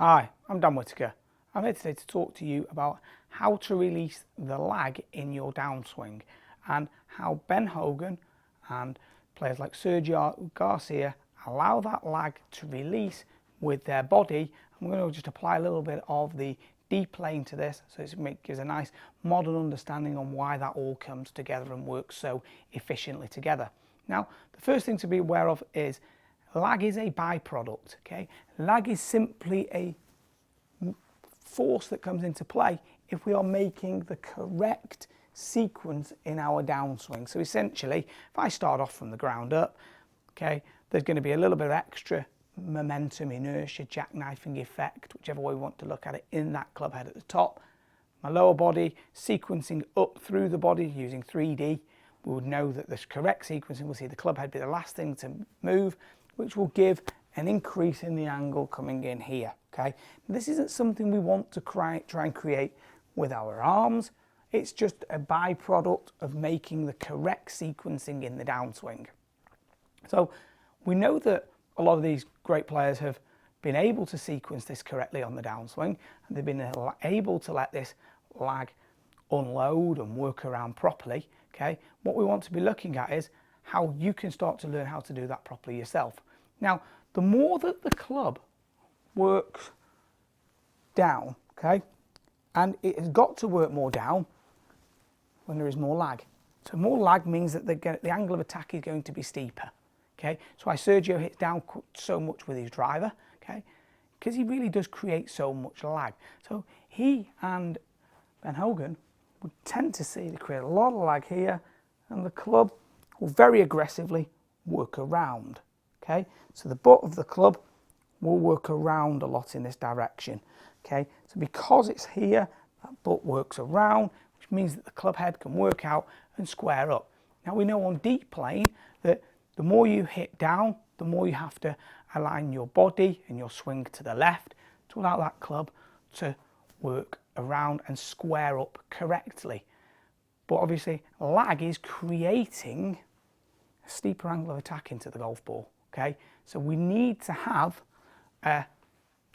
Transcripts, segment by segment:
Hi, I'm Dan Whittaker. I'm here today to talk to you about how to release the lag in your downswing and how Ben Hogan and players like Sergio, Garcia allow that lag to release with their body. I'm going to just apply a little bit of the D-plane to this so it gives a nice modern understanding on why that all comes together and works so efficiently together. Now, the first thing to be aware of is lag is a byproduct, okay? Lag is simply a force that comes into play if we are making the correct sequence in our downswing. So essentially, if I start off from the ground up, okay, there's going to be a little bit of extra momentum, inertia, jackknifing effect, whichever way we want to look at it, in that club head at the top. My lower body sequencing up through the body using 3D. We would know that this correct sequencing, we'll see the club head be the last thing to move, which will give an increase in the angle coming in here, okay? This isn't something we want to try and create with our arms. It's just a byproduct of making the correct sequencing in the downswing. So we know that a lot of these great players have been able to sequence this correctly on the downswing, and they've been able to let this lag unload and work around properly, okay? What we want to be looking at is how you can start to learn how to do that properly yourself. Now, the more that the club works down, okay, and it has got to work more down when there is more lag. So more lag means that the angle of attack is going to be steeper, okay? So why Sergio hits down so much with his driver, okay, because he really does create so much lag. So he and Ben Hogan would tend to see they create a lot of lag here, and the club will very aggressively work around. Okay, so the butt of the club will work around a lot in this direction. Okay, so because it's here, that butt works around, which means that the club head can work out and square up. Now we know on deep plane that the more you hit down, the more you have to align your body and your swing to the left to allow that club to work around and square up correctly. But obviously, lag is creating a steeper angle of attack into the golf ball. Okay, so we need to have an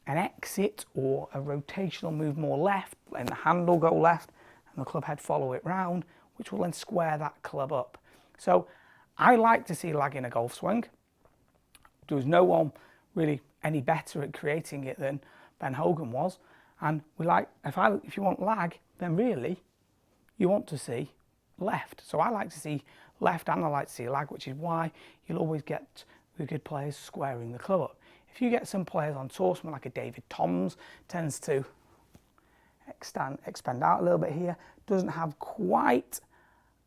exit or a rotational move more left, and the handle go left and the club head follow it round, which will then square that club up. So I like to see lag in a golf swing. There was no one really any better at creating it than Ben Hogan was, and we like, if you want lag, then really you want to see left. So I like to see left and I like to see lag, which is why you'll always get the good players squaring the club up. If you get some players on tour, someone like a David Toms tends to expand out a little bit here, doesn't have quite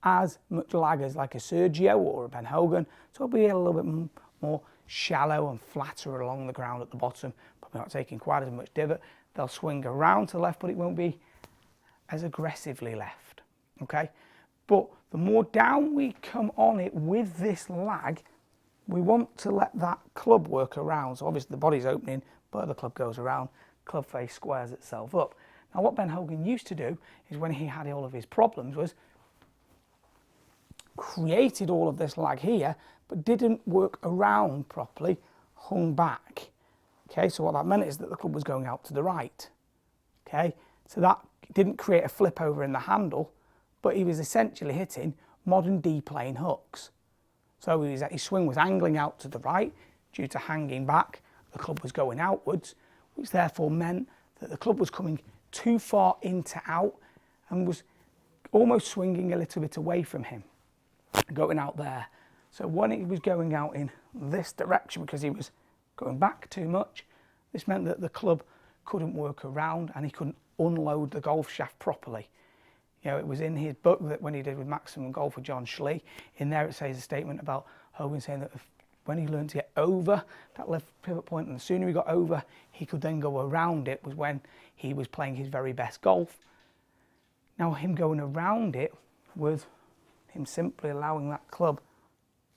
as much lag as like a Sergio or a Ben Hogan, so it'll be a little bit more shallow and flatter along the ground at the bottom, probably not taking quite as much divot. They'll swing around to the left, but it won't be as aggressively left, okay? But the more down we come on it with this lag, we want to let that club work around. So obviously the body's opening, but the club goes around, club face squares itself up. Now what Ben Hogan used to do is when he had all of his problems was created all of this lag here, but didn't work around properly, hung back. Okay, so what that meant is that the club was going out to the right. Okay, so that didn't create a flip over in the handle, but he was essentially hitting modern D-plane hooks. So his swing was angling out to the right due to hanging back. The club was going outwards, which therefore meant that the club was coming too far into out and was almost swinging a little bit away from him, going out there. So when he was going out in this direction because he was going back too much, this meant that the club couldn't work around and he couldn't unload the golf shaft properly. You know, it was in his book that when he did with Maximum Golf with John Schlee, in there it says a statement about Hogan saying that when he learned to get over that left pivot point, and the sooner he got over, he could then go around it, was when he was playing his very best golf. Now him going around it was him simply allowing that club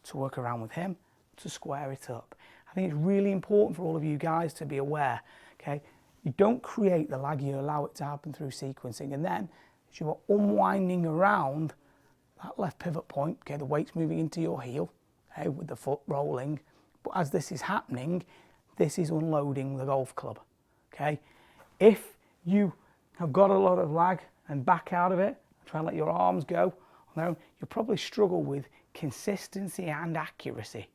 to work around with him, to square it up. I think it's really important for all of you guys to be aware, okay? You don't create the lag, you allow it to happen through sequencing, and then as you are unwinding around that left pivot point, okay, the weight's moving into your heel, okay, with the foot rolling, but as this is happening, this is unloading the golf club, okay? If you have got a lot of lag and back out of it, try and let your arms go on their own, you'll probably struggle with consistency and accuracy,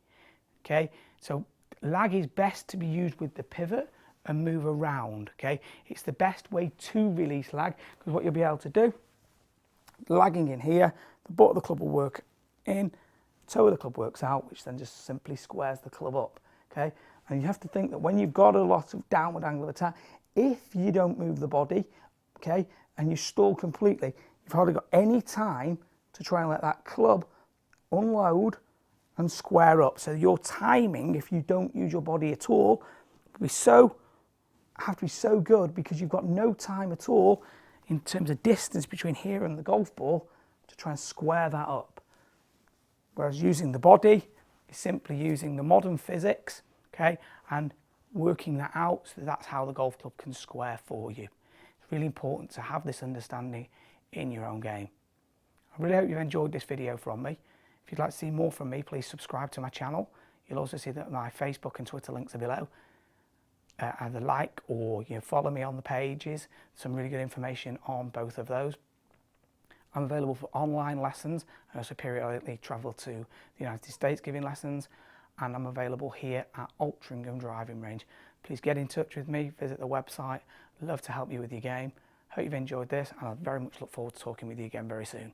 okay? So lag is best to be used with the pivot and move around, okay? It's the best way to release lag, because what you'll be able to do, lagging in here, the butt of the club will work in, toe of the club works out, which then just simply squares the club up, okay? And you have to think that when you've got a lot of downward angle of attack, if you don't move the body, okay, and you stall completely, you've hardly got any time to try and let that club unload and square up. So your timing, if you don't use your body at all, have to be so good, because you've got no time at all in terms of distance between here and the golf ball to try and square that up. Whereas using the body is simply using the modern physics, okay, and working that out, so that's how the golf club can square for you. It's really important to have this understanding in your own game. I really hope you've enjoyed this video from me. If you'd like to see more from me, please subscribe to my channel. You'll also see that my Facebook and Twitter links are below. Either like or follow me on the pages. Some really good information on both of those. I'm available for online lessons. I also periodically travel to the United States giving lessons, and I'm available here at Altrincham Driving Range. Please get in touch with me, visit the website. I'd love to help you with your game. Hope you've enjoyed this, and I very much look forward to talking with you again very soon.